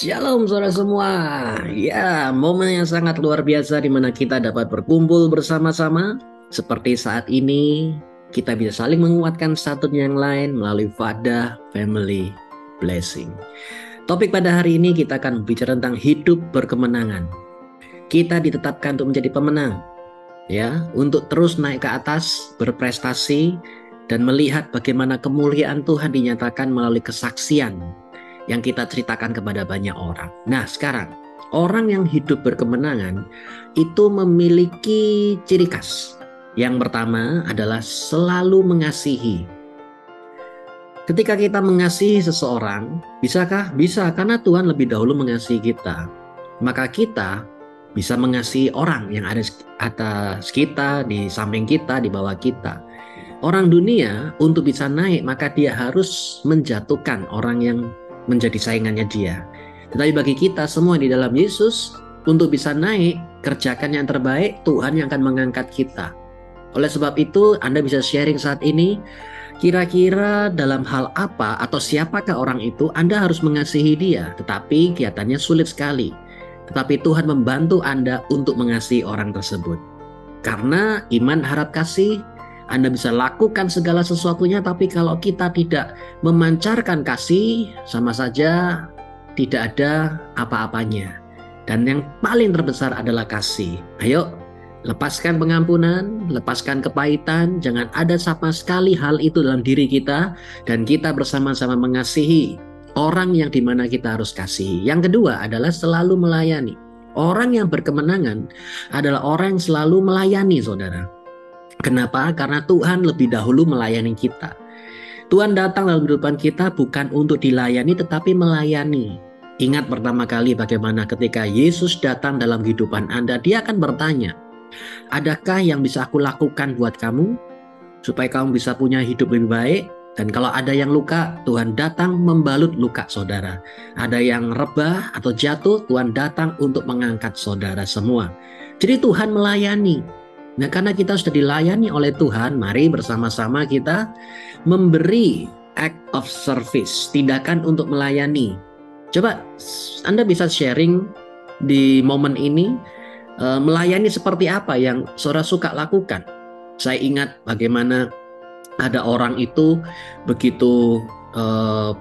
Shalom saudara semua. Ya, momen yang sangat luar biasa di mana kita dapat berkumpul bersama-sama. Seperti saat ini, kita bisa saling menguatkan satu yang lain melalui Fadah Family Blessing. Topik pada hari ini kita akan bicara tentang hidup berkemenangan. Kita ditetapkan untuk menjadi pemenang, ya, untuk terus naik ke atas, berprestasi, dan melihat bagaimana kemuliaan Tuhan dinyatakan melalui kesaksian yang kita ceritakan kepada banyak orang. Nah, sekarang orang yang hidup berkemenangan itu memiliki ciri khas. Yang pertama adalah selalu mengasihi. Ketika kita mengasihi seseorang, bisakah? Bisa, karena Tuhan lebih dahulu mengasihi kita. Maka kita bisa mengasihi orang yang ada atas kita, di samping kita, di bawah kita. Orang dunia untuk bisa naik, maka dia harus menjatuhkan orang yang menjadi saingannya dia. Tetapi bagi kita semua di dalam Yesus, untuk bisa naik, kerjakan yang terbaik, Tuhan yang akan mengangkat kita. Oleh sebab itu, Anda bisa sharing saat ini, kira-kira dalam hal apa atau siapakah orang itu Anda harus mengasihi dia, tetapi kelihatannya sulit sekali. Tetapi Tuhan membantu Anda untuk mengasihi orang tersebut. Karena iman, harap, kasih, Anda bisa lakukan segala sesuatunya, tapi kalau kita tidak memancarkan kasih, sama saja tidak ada apa-apanya. Dan yang paling terbesar adalah kasih. Ayo, lepaskan pengampunan, lepaskan kepahitan, jangan ada sama sekali hal itu dalam diri kita, dan kita bersama-sama mengasihi orang yang dimana kita harus kasihi. Yang kedua adalah selalu melayani. Orang yang berkemenangan adalah orang yang selalu melayani, saudara. Kenapa? Karena Tuhan lebih dahulu melayani kita. Tuhan datang dalam kehidupan kita bukan untuk dilayani tetapi melayani. Ingat pertama kali bagaimana ketika Yesus datang dalam kehidupan Anda, dia akan bertanya, adakah yang bisa aku lakukan buat kamu supaya kamu bisa punya hidup lebih baik? Dan kalau ada yang luka, Tuhan datang membalut luka saudara. Ada yang rebah atau jatuh, Tuhan datang untuk mengangkat saudara semua. Jadi Tuhan melayani. Nah, karena kita sudah dilayani oleh Tuhan, mari bersama-sama kita memberi act of service, tindakan untuk melayani. Coba Anda bisa sharing di momen ini, melayani seperti apa yang saudara suka lakukan. Saya ingat bagaimana ada orang itu begitu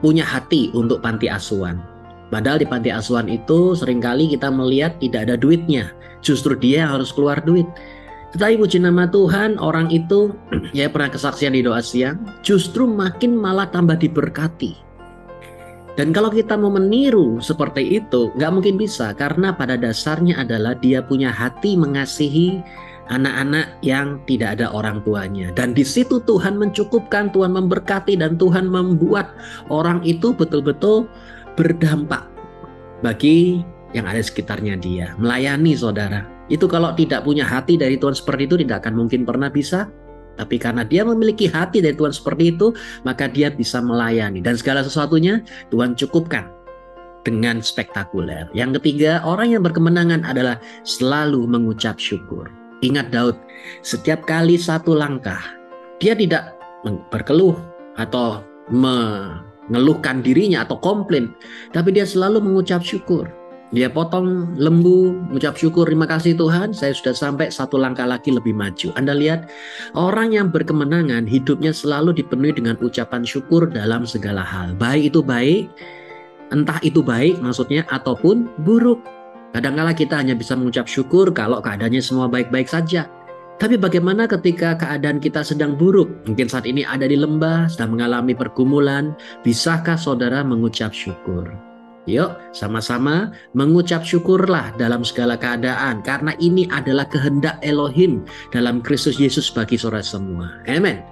punya hati untuk panti asuhan. Padahal di panti asuhan itu seringkali kita melihat tidak ada duitnya, justru dia harus keluar duit. Tetapi puji nama Tuhan, orang itu ya pernah kesaksian di doa siang, justru makin malah tambah diberkati. Dan kalau kita mau meniru seperti itu, nggak mungkin bisa, karena pada dasarnya adalah dia punya hati mengasihi anak-anak yang tidak ada orang tuanya. Dan di situ Tuhan mencukupkan, Tuhan memberkati, dan Tuhan membuat orang itu betul-betul berdampak bagi yang ada di sekitarnya dia. Melayani saudara. Itu kalau tidak punya hati dari Tuhan seperti itu tidak akan mungkin pernah bisa. Tapi karena dia memiliki hati dari Tuhan seperti itu, maka dia bisa melayani. Dan segala sesuatunya Tuhan cukupkan dengan spektakuler. Yang ketiga, orang yang berkemenangan adalah selalu mengucap syukur. Ingat Daud, setiap kali satu langkah, dia tidak berkeluh atau mengeluhkan dirinya atau komplain. Tapi dia selalu mengucap syukur. Dia potong lembu, mengucap syukur, terima kasih Tuhan, saya sudah sampai satu langkah lagi lebih maju. Anda lihat, orang yang berkemenangan hidupnya selalu dipenuhi dengan ucapan syukur dalam segala hal. Baik itu baik, entah itu baik maksudnya ataupun buruk. Kadang-kala kita hanya bisa mengucap syukur kalau keadaannya semua baik-baik saja. Tapi bagaimana ketika keadaan kita sedang buruk? Mungkin saat ini ada di lembah, sedang mengalami pergumulan. Bisakah saudara mengucap syukur? Yuk, sama-sama mengucap syukurlah dalam segala keadaan, karena ini adalah kehendak Elohim dalam Kristus Yesus bagi saudara semua. Amen.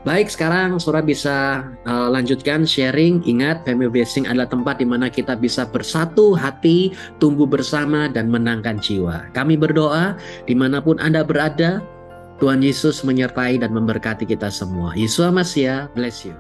Baik, sekarang saudara bisa lanjutkan sharing. Ingat, Family Blessing adalah tempat di mana kita bisa bersatu hati, tumbuh bersama, dan menangkan jiwa. Kami berdoa dimanapun Anda berada, Tuhan Yesus menyertai dan memberkati kita semua. Yeshua Mashiach, bless you.